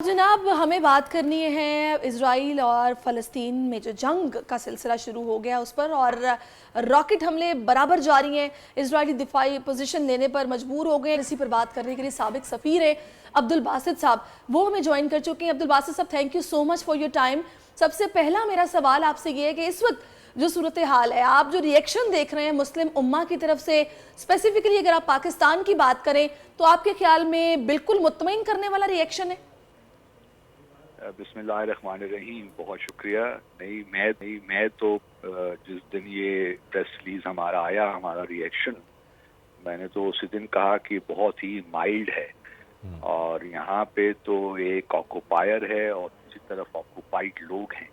जनाब हमें बात करनी है इजराइल और फ़लस्तीन में जो जंग का सिलसिला शुरू हो गया उस पर, और रॉकेट हमले बराबर जारी हैं। इजरायली दिफाई पोजीशन लेने पर मजबूर हो गए। इसी पर बात करने के लिए साबिक सफ़ीर है अब्दुल बासित साहब, वो हमें ज्वाइन कर चुके हैं। अब्दुल बासित साहब, thank you so much for your time. सबसे पहला मेरा सवाल आपसे ये है कि इस वक्त जो सूरत हाल है, आप जो रिएक्शन देख रहे हैं मुस्लिम उम्मा की तरफ से, स्पेसिफिकली अगर आप पाकिस्तान की बात करें तो आपके ख्याल में बिल्कुल मुतमईन करने वाला रिएक्शन है? बिस्मिल्लाहिर्रहमानिर्रहीम, बहुत शुक्रिया। मैं तो जिस दिन ये प्रेस रिलीज हमारा आया, हमारा रिएक्शन, मैंने तो उसी दिन कहा कि बहुत ही माइल्ड है। और यहाँ पे तो एक ऑक्युपायर है और दूसरी तरफ ऑक्युपाइड लोग हैं,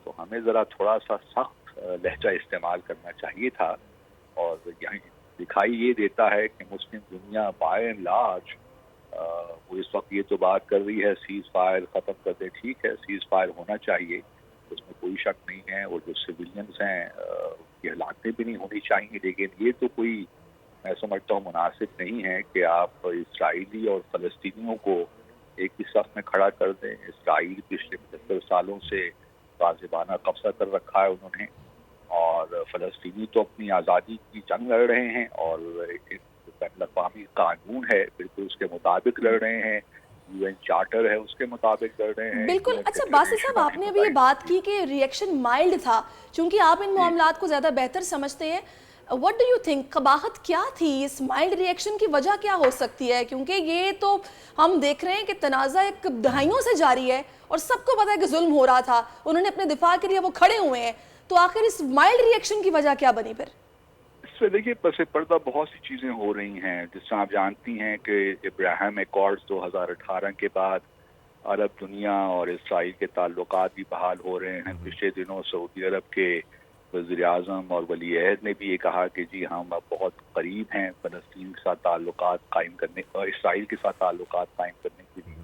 तो हमें ज़रा थोड़ा सा सख्त लहजा इस्तेमाल करना चाहिए था। और यहाँ दिखाई ये देता है कि मुस्लिम दुनिया बाय एंड लार्ज वो इस वक्त ये तो बात कर रही है सीज फायर ख़त्म कर दे। ठीक है, सीज फायर होना चाहिए, उसमें कोई शक नहीं है, और जो सिविलियंस हैं उनकी हलाकतें भी नहीं होनी चाहिए। लेकिन ये तो कोई, मैं समझता हूँ, मुनासिब नहीं है कि आप इसराइली और फ़लस्तीनियों को एक ही सफ में खड़ा कर दें। इसराइल पिछले 75 सालों से वाजिबाना कब्जा कर रखा है उन्होंने, और फ़लस्तीनी तो अपनी आज़ादी की जंग लड़ रहे हैं, और एक बैनुल-अक़वामी कानून है बिल्कुल उसके मुताबिक लड़ रहे हैं, UN चार्टर है उसके मुताबिक लड़ रहे हैं। बिल्कुल। अच्छा बासित साहब, आपने अभी ये बात की कि रिएक्शन माइल्ड था, चूंकि आप इन मामलात को ज़्यादा बेहतर समझते हैं। व्हाट डू यू थिंक, कबाहत क्या थी इस माइल्ड रिएक्शन की? वजह क्या हो सकती है? क्योंकि ये तो हम देख रहे हैं कि तनाज़ा एक दहाइयों से जारी है और सबको पता है कि जुल्म हो रहा था, उन्होंने अपने दिफा के लिए वो खड़े हुए हैं, तो आखिर इस माइल्ड रिएक्शन की वजह क्या बनी फिर? इससे देखिए, पस पर्दा बहुत सी चीज़ें हो रही हैं। जिस तरह आप जानती हैं कि इब्राहिम एकॉर्ड्स 2018 के बाद अरब दुनिया और इसराइल के ताल्लुकात भी बहाल हो रहे हैं। पिछले दिनों सऊदी अरब के वज़ीर-ए-आज़म और वली अहद ने भी ये कहा कि जी हम अब बहुत करीब हैं फ़लस्तीन के साथ ताल्लुकात कायम करने और इसराइल के साथ ताल्लुकात कायम करने के लिए।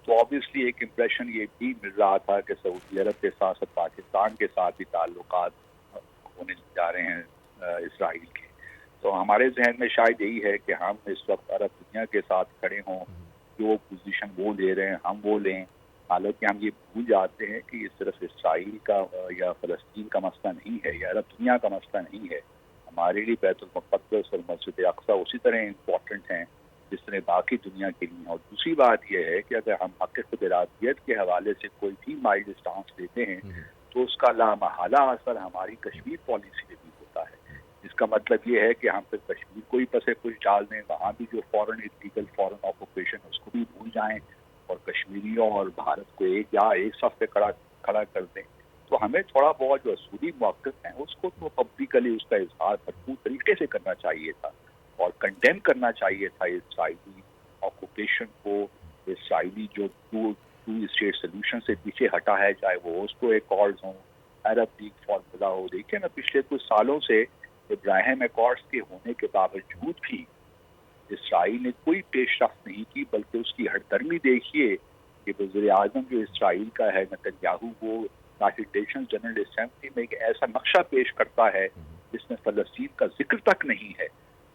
तो ऑब्वियसली एक इम्प्रेशन ये भी मिल रहा था कि सऊदी अरब के साथ साथ पाकिस्तान के साथ भी ताल्लुकात होने जा रहे हैं इसराइल के। तो हमारे जहन में शायद यही है कि हम इस वक्त अरब दुनिया के साथ खड़े हों, जो पोजीशन वो ले रहे हैं हम वो लें। हालांकि हम ये भूल जाते हैं कि ये सिर्फ इसराइल का या फ़लस्तीन का मसला नहीं है, या अरब दुनिया का मसला नहीं है। हमारे लिए बैतुल मुक़द्दस और मस्जिद अक़सा उसी तरह इम्पोर्टेंट हैं जिस तरह बाकी दुनिया के लिए। और दूसरी बात यह है कि अगर हम हक़ खुद इरादियत के हवाले से कोई भी माइल्ड स्टांस लेते हैं तो उसका लामहला असर हमारी कश्मीर पॉलिसी में भी होता है। इसका मतलब ये है कि हम फिर कश्मीर को ही पसे कुछ डाल दें, वहाँ भी जो फॉरेन इलीगल फॉरेन ऑक्यूपेशन उसको भी भूल जाएं, और कश्मीरियों और भारत को एक सफ पे खड़ा कर दें। तो हमें थोड़ा बहुत जो असूली मौक़िफ़ हैं उसको तो पब्लिकली उसका इजहार भरपूर तरीके से करना चाहिए था, और कंडेम करना चाहिए था इसराइली ऑक्यूपेशन को। इसराइली जो टू स्टेट सोल्यूशन से पीछे हटा है, चाहे वो उसको एकॉर्ड्स हों, अरब लीग फार्मूला हो। देखिए ना, पिछले कुछ सालों से इब्राहिम एकॉर्ड्स के होने के बावजूद भी इसराइल ने कोई पेशरफ्त नहीं की, बल्कि उसकी हरदर्मी देखिए कि वज़ीर-ए-आज़म जो इसराइल का है नेतन्याहू, वो यूनाइटेड नेशंस जनरल असेंबली में एक ऐसा नक्शा पेश करता है जिसमें फ़लस्तीन का जिक्र तक नहीं है।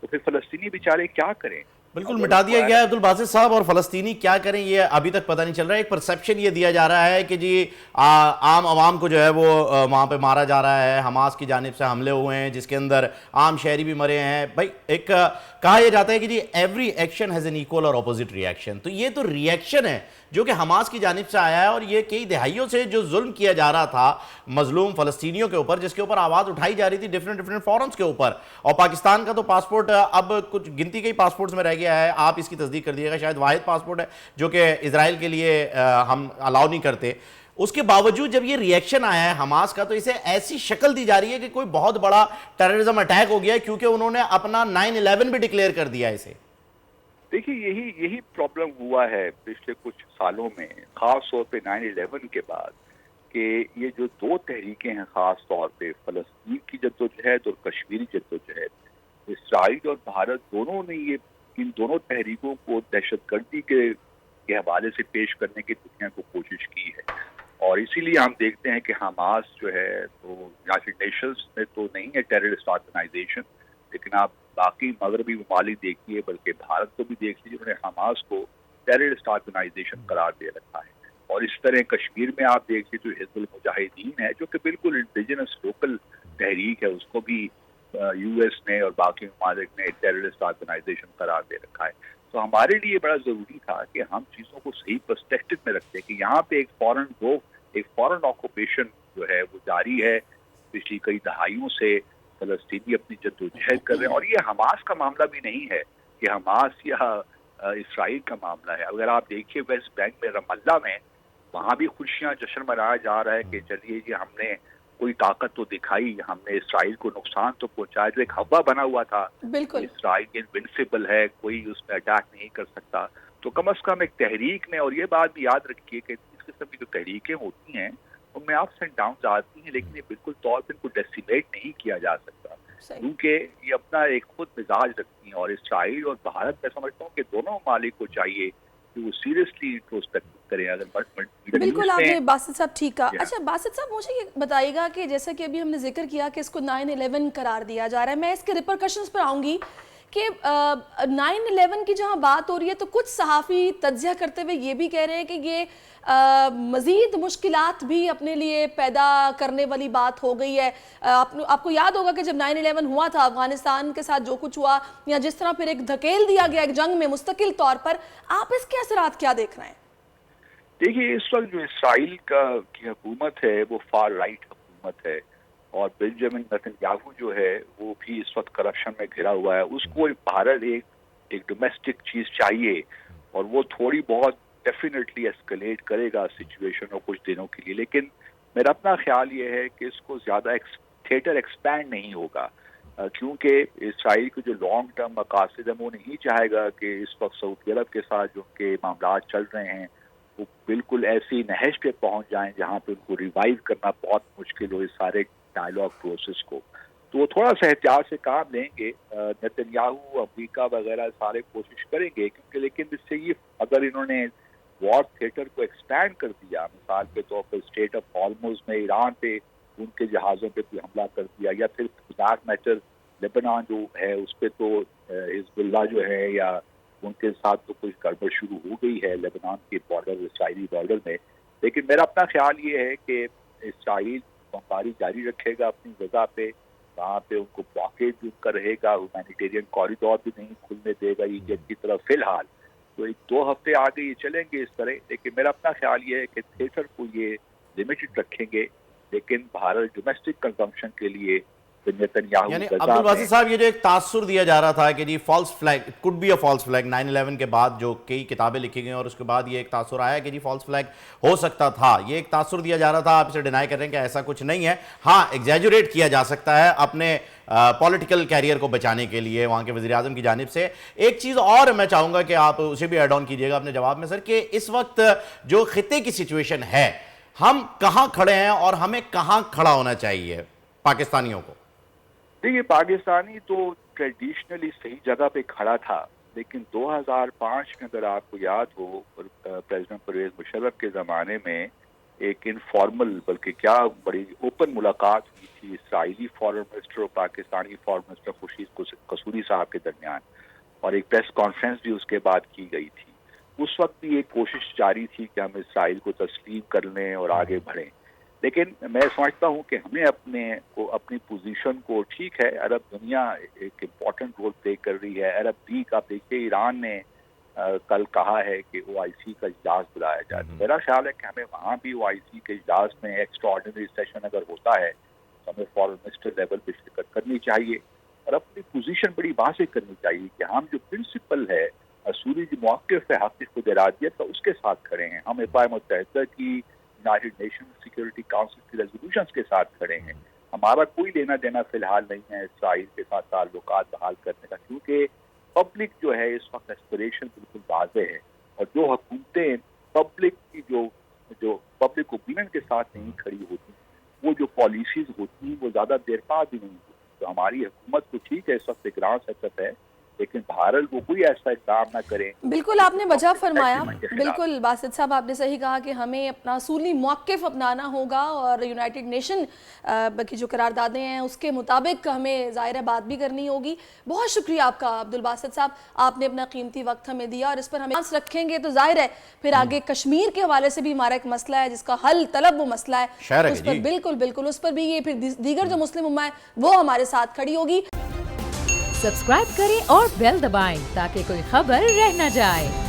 तो फिर फ़लस्तीनी बेचारे क्या करें? बिल्कुल मिटा दिया गया है अब्दुल बासित साहब, और फ़लस्तीनी क्या करें ये अभी तक पता नहीं चल रहा है। एक परसेप्शन ये दिया जा रहा है कि जी आम आवाम को जो है वो वहाँ पे मारा जा रहा है, हमास की जानिब से हमले हुए हैं जिसके अंदर आम शहरी भी मरे हैं। भाई एक कहा यह जाता है कि जी every action has an equal और अपोजिट रिएक्शन। तो ये तो रिएक्शन है जो कि हमास की जानिब से आया है, और ये कई दहाइयों से जो जुल्म किया जा रहा था मजलूम फ़लस्तीनियों के ऊपर, जिसके ऊपर आवाज़ उठाई जा रही थी डिफरेंट फोरम्स के ऊपर। और पाकिस्तान का तो पासपोर्ट अब कुछ गिनती के ही पासपोर्ट्स में रह गया है, आप इसकी तस्दीक कर दीजिएगा, शायद वाहिद पासपोर्ट है जो कि इजराइल के लिए हम अलाउ नहीं करते। उसके बावजूद जब ये रिएक्शन आया है हमास का, तो इसे ऐसी शक्ल दी जा रही है कि कोई बहुत बड़ा टेररिज्म अटैक हो गया है, क्योंकि उन्होंने अपना 9/11 भी डिक्लेयर कर दिया इसे। देखिए, यही प्रॉब्लम हुआ है पिछले कुछ सालों में, खास तौर पे 9/11 के बाद, कि ये जो दो तहरीकें हैं, खास तौर पे फ़लस्तीन की जद्दोजहद और कश्मीरी जद्दोजहद, इसराइल और भारत दोनों ने इन दोनों तहरीकों को दहशतगर्दी के हवाले से पेश करने की दुनिया को कोशिश की है। और इसीलिए हम देखते हैं कि हमास जो है तो यूनाइटेड नेशंस में तो नहीं है टेररिस्ट ऑर्गेनाइजेशन, लेकिन आप बाकी मगरबी ममालिक देखिए, बल्कि भारत को भी देख लीजिए, उन्होंने हमास को टेररिस्ट ऑर्गेनाइजेशन करार दे रखा है। और इस तरह कश्मीर में आप देखिए जो हिजबुल मुजाहिदीन है, जो कि बिल्कुल इंडिजिनस लोकल तहरीक है, उसको भी यूएस ने और बाकी ममालिक ने टेररिस्ट ऑर्गेनाइजेशन करार दे रखा है। तो हमारे लिए बड़ा ज़रूरी था कि हम चीज़ों को सही पर्सपेक्टिव में रखते कि यहाँ पे एक फॉरेन ऑक्यूपेशन जो है वो जारी है पिछली कई दहाइयों से। फलस्तीनी अपनी जद्दोजहद कर रहे हैं, और ये हमास का मामला भी नहीं है कि हमास या इसराइल का मामला है। अगर आप देखिए वेस्ट बैंक में, रमल्ला में, वहाँ भी खुशियाँ जश्न मनाया जा रहा है कि चलिए जी हमने कोई ताकत तो दिखाई, हमने इसराइल को नुकसान तो पहुंचाया। जो एक हवा बना हुआ था बिल्कुल इसराइल इनविंसिबल है, कोई उस पर अटैक नहीं कर सकता, तो कम अज कम एक तहरीक ने, और ये बात भी याद रखिए कि इस किस्म की जो तहरीकें होती हैं उनमें अप्स एंड डाउन्स आती हैं, लेकिन ये बिल्कुल तौर पर इनको डेसिमेट नहीं किया जा सकता, क्योंकि ये अपना एक खुद मिजाज रखती हैं। और इसराइल और भारत, मैं समझता हूँ कि दोनों ममालिक को चाहिए कि वो सीरियसली इंट्रोस्पेक्ट करें। अगर बिल्कुल आपने बासित साहब ठीक कहा। अच्छा बासित साहब, मुझे ये बताइएगा कि जैसा कि अभी हमने जिक्र किया कि इसको 9/11 करार दिया जा रहा है, मैं इसके रिपरकशंस पर आऊँगी कि 9/11 की जहाँ बात हो रही है तो कुछ सहाफ़ी तज्ज़िया करते हुए ये भी कह रहे हैं कि ये मज़ीद मुश्किलात भी अपने लिए पैदा करने वाली बात हो गई है। आपको याद होगा कि जब 9/11 हुआ था, अफगानिस्तान के साथ जो कुछ हुआ, या जिस तरह फिर एक धकेल दिया गया एक जंग में मुस्तकिल तौर पर, आप इसके असरात क्या देख रहे हैं? देखिए इस वक्त जो इसराइल की हुकूमत है वो फार राइट हुकूमत है, और बेंजामिन नेतन्याहू जो है वो भी इस वक्त करप्शन में घिरा हुआ है। उसको भारत एक डोमेस्टिक चीज चाहिए, और वो थोड़ी बहुत डेफिनेटली एस्केलेट करेगा सिचुएशन को कुछ दिनों के लिए। लेकिन मेरा अपना ख्याल ये है कि इसको ज्यादा थिएटर एक्सपैंड नहीं होगा, क्योंकि इसराइल के जो लॉन्ग टर्म मकासद है वो नहीं चाहेगा कि इस वक्त सऊदी अरब के साथ जो उनके मामला चल रहे हैं वो बिल्कुल ऐसी नहज पे पहुंच जाएं जहां पे उनको रिवाइव करना बहुत मुश्किल हो इस सारे डायलॉग प्रोसेस को। तो वो थोड़ा सा एहतियात से काम लेंगे। नेतन्याहू, अमेरिका वगैरह सारे कोशिश करेंगे, क्योंकि लेकिन इससे ये अगर इन्होंने वॉर थिएटर को एक्सपैंड कर दिया, मिसाल के तौर पर स्टेट ऑफ हॉर्मुज़ में ईरान पे उनके जहाज़ों पे भी हमला कर दिया, या फिर दैट मैटर लेबनान जो है उस पर तो हिजबुल्लाह जो है या उनके साथ तो कुछ गड़बड़ शुरू हो गई है लेबनान के बॉर्डर, इसराइली बॉर्डर में। लेकिन मेरा अपना ख्याल ये है कि इसराइल बमबारी जारी रखेगा अपनी जगह पे, वहाँ पे उनको ब्लॉकेज भी उनका रहेगा, ह्यूमैनिटेरियन कॉरिडोर भी नहीं खुलने देगा इजिप्ट की तरफ फिलहाल। तो 1-2 हफ्ते आगे ये चलेंगे इस तरह। लेकिन मेरा अपना ख्याल ये है कि थिएटर को ये लिमिटेड रखेंगे, लेकिन भारत डोमेस्टिक कंजम्पशन के लिए यानी अब्दुल बासित साहब, ये जो एक तासुर दिया जा रहा था कि जी false flag, could be a false flag, 9/11 के बाद जो कई किताबें लिखी गई और उसके बाद ये एक तासुर आया कि जी फॉल्स फ्लैग हो सकता था, ये एक तासुर दिया जा रहा था। आप इसे डिनाई कर रहे हैं कि ऐसा कुछ नहीं है। हाँ, एग्जैजुरेट किया जा सकता है अपने पॉलिटिकल कैरियर को बचाने के लिए वहाँ के वज़ीर आज़म की जानिब से। एक चीज़ और मैं चाहूँगा कि आप उसे भी ऐड ऑन कीजिएगा अपने जवाब में सर, कि इस वक्त जो खित्ते की सिचुएशन है, हम कहाँ खड़े हैं और हमें कहाँ खड़ा होना चाहिए पाकिस्तानियों को? देखिए पाकिस्तानी तो ट्रेडिशनली सही जगह पे खड़ा था, लेकिन 2005 में अगर आपको याद हो प्रेसिडेंट परवेज मुशर्रफ के ज़माने में एक इनफॉर्मल, बल्कि क्या बड़ी ओपन मुलाकात हुई थी इसराइली फॉरेन मिनिस्टर और पाकिस्तानी फॉरेन मिनिस्टर खुर्शीद कसूरी साहब के दरमियान, और एक प्रेस कॉन्फ्रेंस भी उसके बाद की गई थी। उस वक्त भी एक कोशिश जारी थी कि हम इसराइल को तस्लीम कर लें और आगे बढ़ें। लेकिन मैं समझता हूं कि हमें अपनी पोजीशन को, ठीक है अरब दुनिया एक इम्पॉर्टेंट रोल प्ले कर रही है, अरब लीग आप देखिए ईरान ने कल कहा है कि OIC का इजलास बुलाया जाए। मेरा ख्याल है कि हमें वहाँ भी OIC के इजलास में एक्स्ट्राऑर्डिनरी सेशन अगर होता है तो हमें फॉरेन मिनिस्टर लेवल पर शिरकत करनी चाहिए और अपनी पोजीशन बड़ी वाज़ेह करनी चाहिए कि हम जो प्रिंसिपल है असूली जो मौक़िफ़ है हक़ खुद इरादियत का, उसके साथ खड़े हैं। हम अक़वाम मुत्तहिदा की, यूनाइटेड नेशन सिक्योरिटी काउंसिल की रेजोल्यूशंस के साथ खड़े हैं। हमारा कोई लेना देना फिलहाल नहीं है इसराइल के साथ ताल्लुकात बहाल करने का, क्योंकि पब्लिक जो है इस वक्त एस्पिरेशन बिल्कुल वाज़ेह है, और जो हुकूमतें पब्लिक की जो पब्लिक ओपिनियन के साथ नहीं खड़ी होती, वो जो पॉलिसीज होती हैं वो ज़्यादा देर पा भी नहीं होती। तो हमारी हुकूमत तो ठीक है इस वक्त ग्रांड सेटअप है, लेकिन भारत वो कोई ऐसा इकदाम ना करें। बिल्कुल आपने वजह फरमाया, सेंटिमेंट के खिलाफ। बिल्कुल बासित साहब आपने सही कहा कि हमें अपना असूली मौक़िफ़ अपनाना होगा और यूनाइटेड नेशन की जो करारदादें हैं उसके मुताबिक हमें ज़ाहिर है बात भी करनी होगी। बहुत शुक्रिया आपका अब्दुल बासित साहब, आपने अपना कीमती वक्त हमें दिया और इस पर हमें रखेंगे तो जाहिर है फिर आगे कश्मीर के हवाले से भी हमारा एक मसला है जिसका हल तलब वो मसला है, उस पर बिल्कुल उस पर भी ये फिर दीगर जो मुस्लिम उम्मा है वो हमारे साथ खड़ी होगी। सब्सक्राइब करें और बेल दबाएं ताकि कोई खबर रह न जाए।